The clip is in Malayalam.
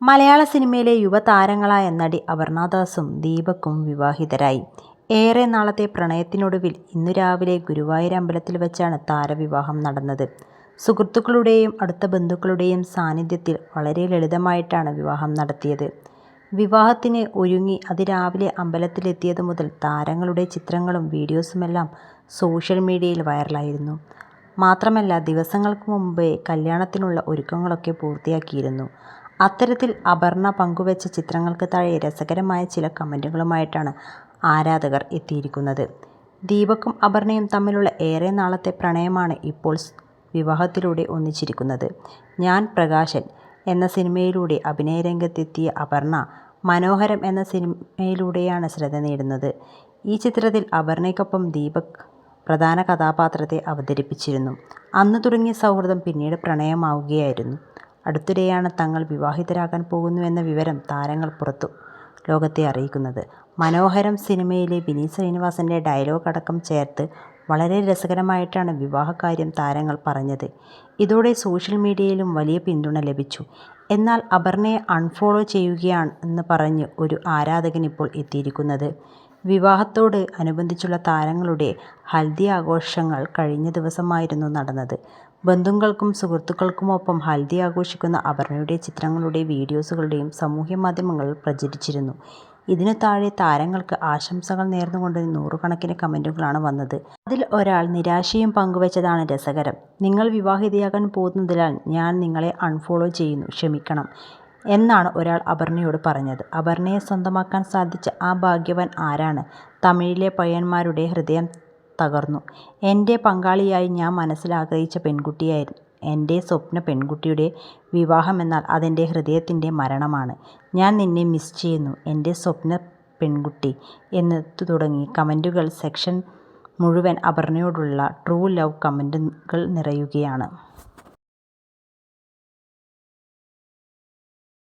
മലയാള സിനിമയിലെ യുവതാരങ്ങളായ നടി അപർണദാസും ദീപക്കും വിവാഹിതരായി. ഏറെ നാളത്തെ പ്രണയത്തിനൊടുവിൽ ഇന്നു രാവിലെ ഗുരുവായൂർ അമ്പലത്തിൽ വെച്ചാണ് താരവിവാഹം നടന്നത്. സുഹൃത്തുക്കളുടെയും അടുത്ത ബന്ധുക്കളുടെയും സാന്നിധ്യത്തിൽ വളരെ ലളിതമായിട്ടാണ് വിവാഹം നടത്തിയത്. വിവാഹത്തിന് ഒരുങ്ങി അതിരാവിലെ അമ്പലത്തിലെത്തിയതു മുതൽ താരങ്ങളുടെ ചിത്രങ്ങളും വീഡിയോസുമെല്ലാം സോഷ്യൽ മീഡിയയിൽ വൈറലായിരുന്നു. മാത്രമല്ല ദിവസങ്ങൾക്ക് മുമ്പേ കല്യാണത്തിനുള്ള ഒരുക്കങ്ങളൊക്കെ പൂർത്തിയാക്കിയിരുന്നു. അത്തരത്തിൽ അപർണ പങ്കുവെച്ച ചിത്രങ്ങൾക്ക് താഴെ രസകരമായ ചില കമന്റുകളുമായിട്ടാണ് ആരാധകർ എത്തിയിരിക്കുന്നത്. ദീപക്കും അപർണയും തമ്മിലുള്ള ഏറെ നാളത്തെ പ്രണയമാണ് ഇപ്പോൾ വിവാഹത്തിലൂടെ ഒന്നിച്ചിരിക്കുന്നത്. ഞാൻ പ്രകാശൻ എന്ന സിനിമയിലൂടെ അഭിനയരംഗത്തെത്തിയ അപർണ മനോഹരം എന്ന സിനിമയിലൂടെയാണ് ശ്രദ്ധ നേടുന്നത്. ഈ ചിത്രത്തിൽ അപർണയ്ക്കൊപ്പം ദീപക് പ്രധാന കഥാപാത്രത്തെ അവതരിപ്പിച്ചിരുന്നു. അന്ന് തുടങ്ങിയ സൗഹൃദം പിന്നീട് പ്രണയമാവുകയായിരുന്നു. അടുത്തിടെയാണ് തങ്ങൾ വിവാഹിതരാകാൻ പോകുന്നുവെന്ന വിവരം താരങ്ങൾ പുറത്തു ലോകത്തെ അറിയിക്കുന്നത്. മനോഹരം സിനിമയിലെ വിനീത് ശ്രീനിവാസന്റെ ഡയലോഗ് അടക്കം ചേർത്ത് വളരെ രസകരമായിട്ടാണ് വിവാഹകാര്യം താരങ്ങൾ പറഞ്ഞത്. ഇതോടെ സോഷ്യൽ മീഡിയയിലും വലിയ പിന്തുണ ലഭിച്ചു. എന്നാൽ അപർണയെ അൺഫോളോ ചെയ്യുകയാണെന്ന് പറഞ്ഞ് ഒരു ആരാധകൻ ഇപ്പോൾ എത്തിയിരിക്കുന്നത്. വിവാഹത്തോട് അനുബന്ധിച്ചുള്ള താരങ്ങളുടെ ഹൽദി ആഘോഷങ്ങൾ കഴിഞ്ഞ ദിവസമായിരുന്നു നടന്നത്. ബന്ധുക്കൾക്കും സുഹൃത്തുക്കൾക്കുമൊപ്പം ഹൽദി ആഘോഷിക്കുന്ന അപർണയുടെ ചിത്രങ്ങളുടെ വീഡിയോസുകളുടെയും സാമൂഹ്യമാധ്യമങ്ങളിൽ പ്രചരിച്ചിരുന്നു. ഇതിനു താഴെ താരങ്ങൾക്ക് ആശംസകൾ നേർന്നുകൊണ്ട് നൂറുകണക്കിന് കമന്റുകളാണ് വന്നത്. അതിൽ ഒരാൾ നിരാശയും പങ്കുവെച്ചതാണ് രസകരം. നിങ്ങൾ വിവാഹിതയാകാൻ പോകുന്നതിനാൽ ഞാൻ നിങ്ങളെ അൺഫോളോ ചെയ്യുന്നു, ക്ഷമിക്കണം എന്നാണ് ഒരാൾ അപർണയോട് പറഞ്ഞത്. അപർണയെ സ്വന്തമാക്കാൻ സാധിച്ച ആ ഭാഗ്യവാൻ ആരാണ്? തമിഴിലെ പയ്യന്മാരുടെ ഹൃദയം തകർന്നു. എൻ്റെ പങ്കാളിയായി ഞാൻ മനസ്സിൽ ആഗ്രഹിച്ച പെൺകുട്ടിയായിരുന്നു. എൻ്റെ സ്വപ്ന പെൺകുട്ടിയുടെ വിവാഹമെന്നാൽ അതെൻ്റെ ഹൃദയത്തിൻ്റെ മരണമാണ്. ഞാൻ നിന്നെ മിസ് ചെയ്യുന്നു എൻ്റെ സ്വപ്ന പെൺകുട്ടി എന്ന് തുടങ്ങി കമന്റുകൾ സെക്ഷൻ മുഴുവൻ അപർണയോടുള്ള ട്രൂ ലവ് കമന്റുകൾ നിറയുകയാണ്.